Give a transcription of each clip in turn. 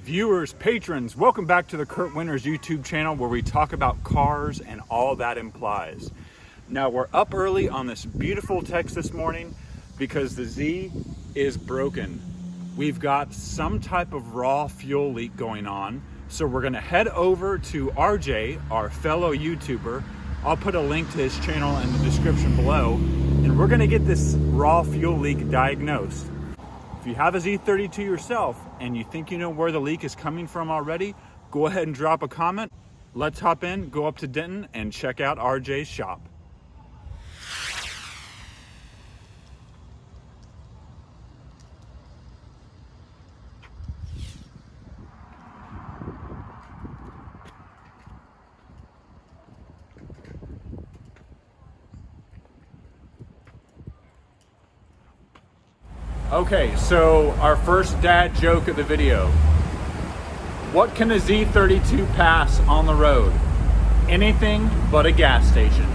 Viewers, patrons, welcome back to the Kurt Winters YouTube channel where we talk about cars and all that implies. Now we're up early on this beautiful text this morning because the Z is broken. We've got some type of raw fuel leak going on. So we're gonna head over to RJ, our fellow YouTuber. I'll put a link to his channel in the description below. And we're gonna get this raw fuel leak diagnosed. If you have a Z32 yourself and you think you know where the leak is coming from already, go ahead and drop a comment. Let's hop in, go up to Denton and check out RJ's shop. Okay, so our first dad joke of the video. What can a Z32 pass on the road? Anything but a gas station.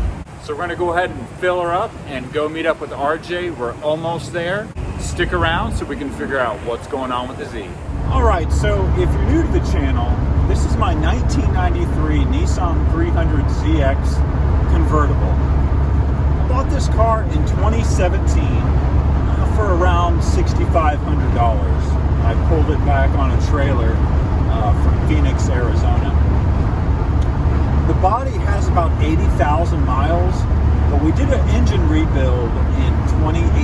So we're gonna go ahead and fill her up and go meet up with RJ. We're almost there. Stick around so we can figure out what's going on with the Z. All right, so if you're new to the channel, this is my 1993 Nissan 300ZX convertible. I bought this car in 2017 for around $6,500. I pulled it back on a trailer from Phoenix, Arizona. The body has about 80,000 miles, but we did an engine rebuild in 2018.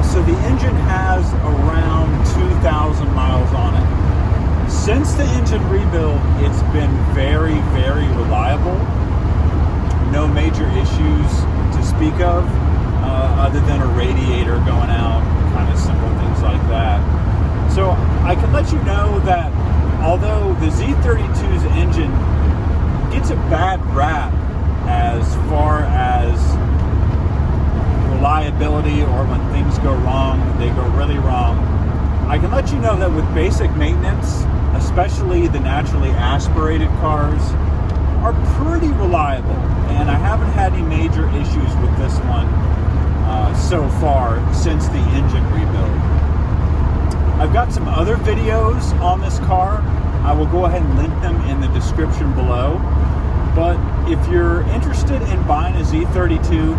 So the engine has around 2,000 miles on it. Since the engine rebuild, it's been very, very reliable. No major issues to speak of. Other than a radiator going out, kind of simple things like that. So I can let you know that although the Z32's engine gets a bad rap as far as reliability or when things go wrong, they go really wrong, I can let you know that with basic maintenance, especially the naturally aspirated cars, are pretty reliable. And I haven't had any major issues with this one so far since the engine rebuild. I've got some other videos on this car. I will go ahead and link them in the description below. But if you're interested in buying a Z32,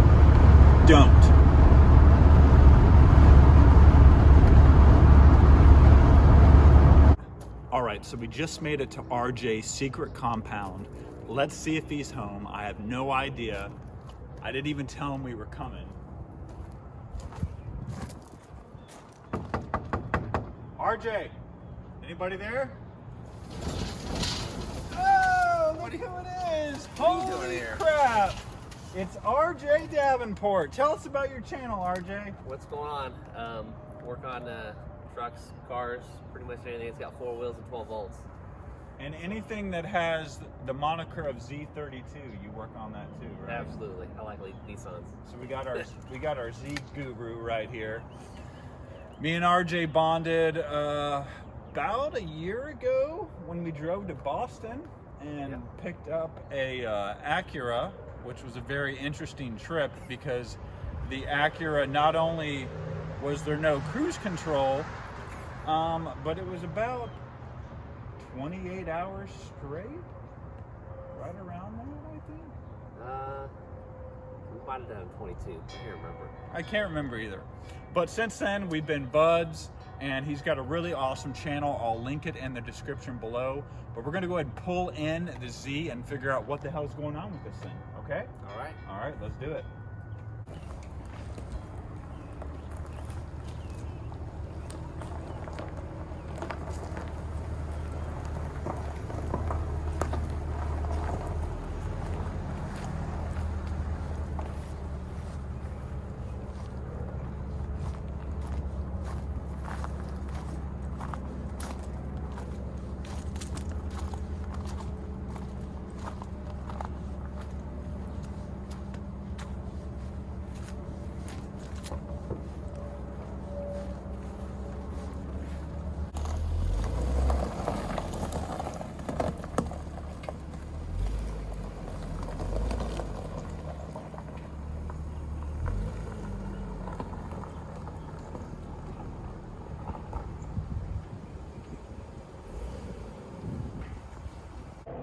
don't. All right, so we just made it to RJ's secret compound. Let's see if he's home. I have no idea. I didn't even tell him we were coming. RJ, anybody there? Oh, look who it is! Holy crap! It's RJ Davenport. Tell us about your channel, RJ. What's going on? Work on trucks, cars, pretty much anything that's got 4 wheels and 12 volts. And anything that has the moniker of Z32, you work on that too, right? Absolutely. I like Nissans. So we got our Z guru right here. Me and RJ bonded about a year ago when we drove to Boston and picked up a Acura, which was a very interesting trip because the Acura, not only was there no cruise control, but it was about 28 hours straight, right around there, I think. We might have done 22. I can't remember. I can't remember either. But since then, we've been buds, and he's got a really awesome channel. I'll link it in the description below. But we're gonna go ahead and pull in the Z and figure out what the hell's going on with this thing, okay? All right. All right, let's do it.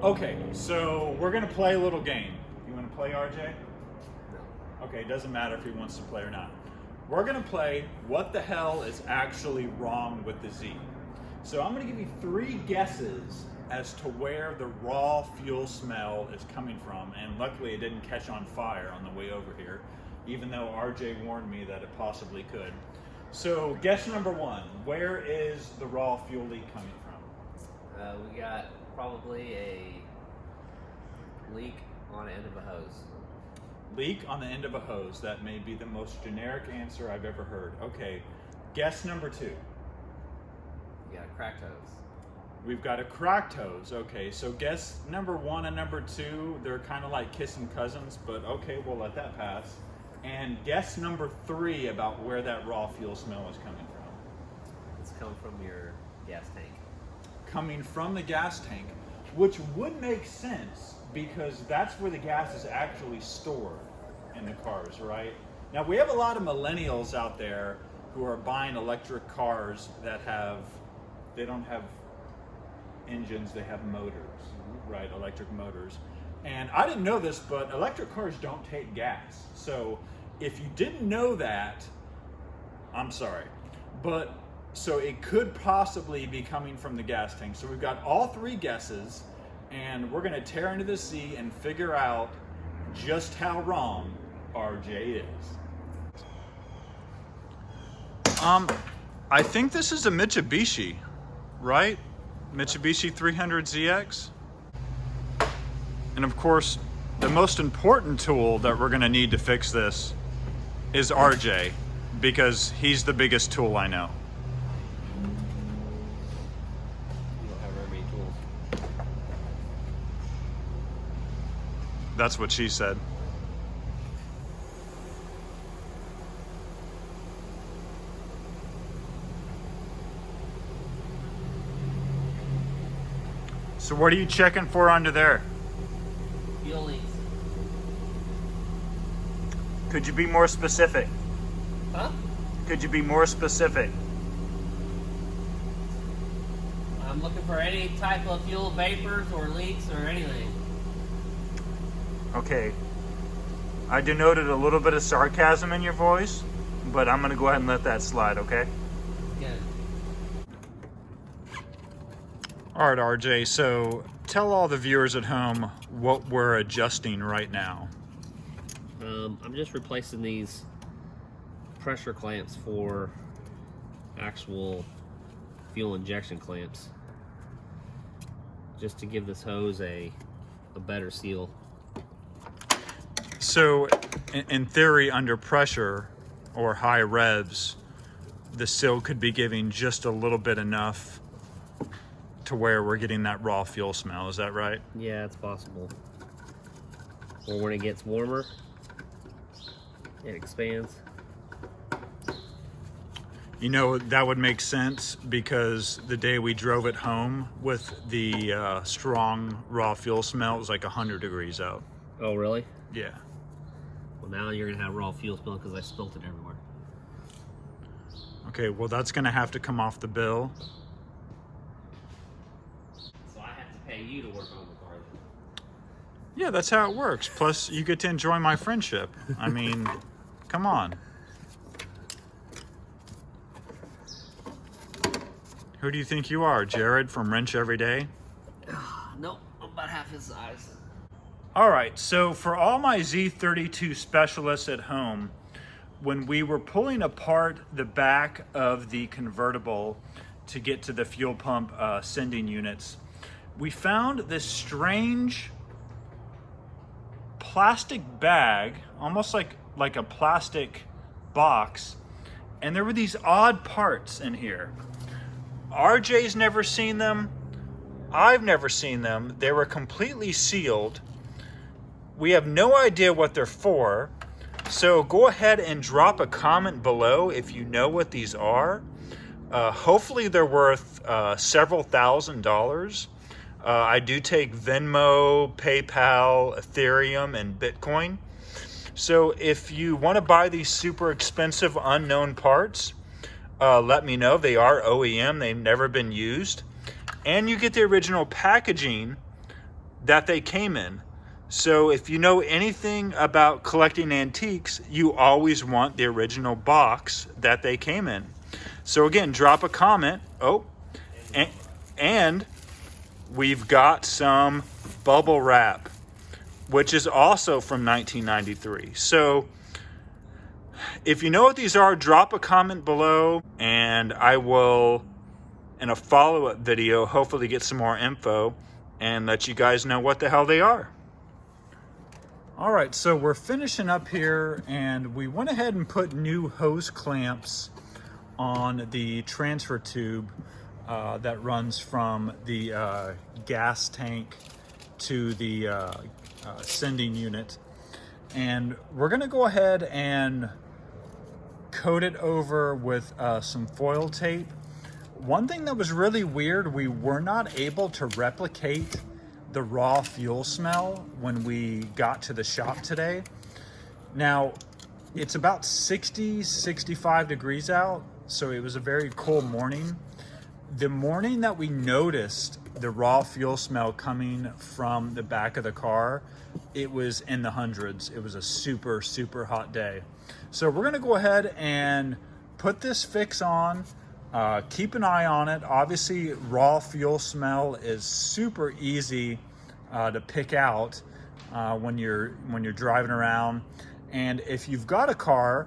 Okay, so we're gonna play a little game. You wanna play, RJ? No. Okay, it doesn't matter if he wants to play or not. We're gonna play what the hell is actually wrong with the Z. So I'm gonna give you 3 guesses as to where the raw fuel smell is coming from, and luckily it didn't catch on fire on the way over here, even though RJ warned me that it possibly could. So guess number 1, where is the raw fuel leak coming from? We got probably a leak on the end of a hose. Leak on the end of a hose. That may be the most generic answer I've ever heard. Okay, guess number 2. We got a cracked hose. We've got a cracked hose. Okay, so guess number 1 and number 2, they're kind of like kissing cousins, but okay, we'll let that pass. And guess number 3 about where that raw fuel smell is coming from. It's coming from your gas tank. Coming from the gas tank, which would make sense because that's where the gas is actually stored in the cars, right? Now we have a lot of millennials out there who are buying electric cars that they don't have engines, they have motors, right? Electric motors. And I didn't know this, but electric cars don't take gas. So if you didn't know that, I'm sorry. But so it could possibly be coming from the gas tank. So we've got all 3 guesses, and we're gonna tear into the sea and figure out just how wrong RJ is. I think this is a Mitsubishi, right? Mitsubishi 300ZX. And of course, the most important tool that we're gonna need to fix this is RJ, because he's the biggest tool I know. You don't have very many tools. That's what she said. So what are you checking for under there? Fuel leaks. Could you be more specific? Huh? Could you be more specific? I'm looking for any type of fuel vapors or leaks or anything. Okay. I denoted a little bit of sarcasm in your voice, but I'm gonna go ahead and let that slide, okay? Good. All right, RJ, so tell all the viewers at home what we're adjusting right now. I'm just replacing these pressure clamps for actual fuel injection clamps, just to give this hose a better seal. So in theory, under pressure or high revs, the seal could be giving just a little bit enough to where we're getting that raw fuel smell. Is that right? Yeah, it's possible. Or when it gets warmer, it expands. You know, that would make sense because the day we drove it home with the strong raw fuel smell, it was like 100 degrees out. Oh, really? Yeah. Well, now you're gonna have raw fuel spill because I spilt it everywhere. Okay, well that's gonna have to come off the bill. So I have to pay you to work on the car then. Yeah, that's how it works. Plus, you get to enjoy my friendship. I mean, come on. Who do you think you are, Jared from Wrench Every Day? Nope, I'm about half his size. All right, so for all my Z32 specialists at home, when we were pulling apart the back of the convertible to get to the fuel pump sending units, we found this strange plastic bag, almost like a plastic box, and there were these odd parts in here. RJ's never seen them. I've never seen them. They were completely sealed. We have no idea what they're for. So go ahead and drop a comment below if you know what these are. Hopefully they're worth several $1,000s. I do take Venmo, PayPal, Ethereum, and Bitcoin. So if you want to buy these super expensive unknown parts, let me know. They are OEM. They've never been used. And you get the original packaging that they came in. So if you know anything about collecting antiques, you always want the original box that they came in. So again, drop a comment. Oh, and we've got some bubble wrap, which is also from 1993. So if you know what these are, drop a comment below, and I will, in a follow-up video, hopefully get some more info and let you guys know what the hell they are. All right, so we're finishing up here, and we went ahead and put new hose clamps on the transfer tube that runs from the gas tank to the sending unit. And we're gonna go ahead and coat it over with some foil tape. One thing that was really weird, we were not able to replicate the raw fuel smell when we got to the shop today. Now, it's about 65 degrees out, so it was a very cool morning. The morning that we noticed the raw fuel smell coming from the back of the car, it was in the hundreds. It was a super, super hot day. So we're gonna go ahead and put this fix on, keep an eye on it. Obviously, raw fuel smell is super easy to pick out when you're driving around. And if you've got a car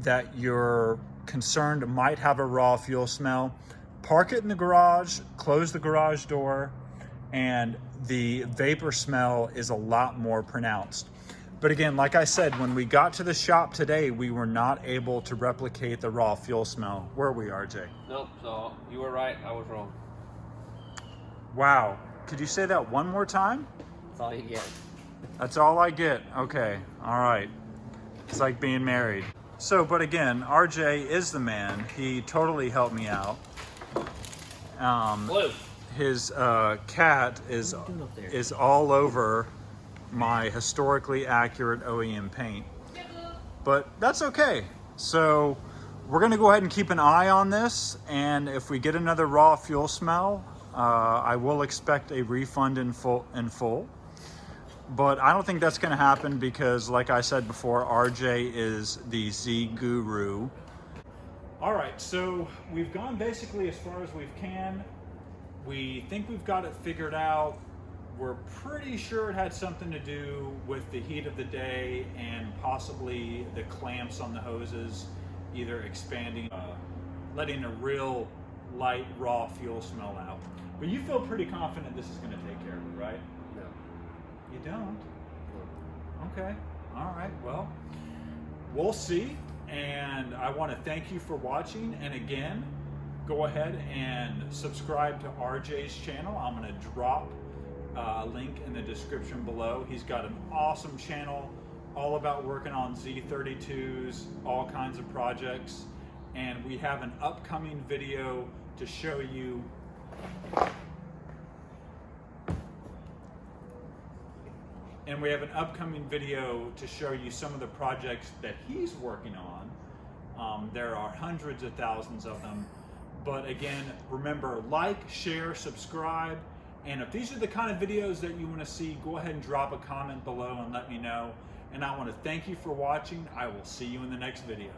that you're concerned might have a raw fuel smell, park it in the garage, close the garage door, and the vapor smell is a lot more pronounced. But again, like I said, when we got to the shop today, we were not able to replicate the raw fuel smell. Were we, RJ? Nope, so you were right, I was wrong. Wow. Could you say that one more time? That's all you get. That's all I get. Okay. All right. It's like being married. So, but again, RJ is the man. He totally helped me out. Blue. His cat is all over my historically accurate OEM paint, but that's okay. So we're gonna go ahead and keep an eye on this, and if we get another raw fuel smell, I will expect a refund in full. But I don't think that's gonna happen because, like I said before, RJ is the Z guru. All right, so we've gone basically as far as we can. We think we've got it figured out. We're pretty sure it had something to do with the heat of the day and possibly the clamps on the hoses, either expanding, letting a real light raw fuel smell out. But you feel pretty confident this is gonna take care of it, right? No. You don't? Okay, all right, well, we'll see. And I want to thank you for watching. And again, go ahead and subscribe to RJ's channel. I'm going to drop a link in the description below. He's got an awesome channel all about working on Z32s, all kinds of projects. And we have an upcoming video to show you some of the projects that he's working on. There are hundreds of thousands of them. But again, remember, like, share, subscribe. And if these are the kind of videos that you want to see, go ahead and drop a comment below and let me know. And I want to thank you for watching. I will see you in the next video.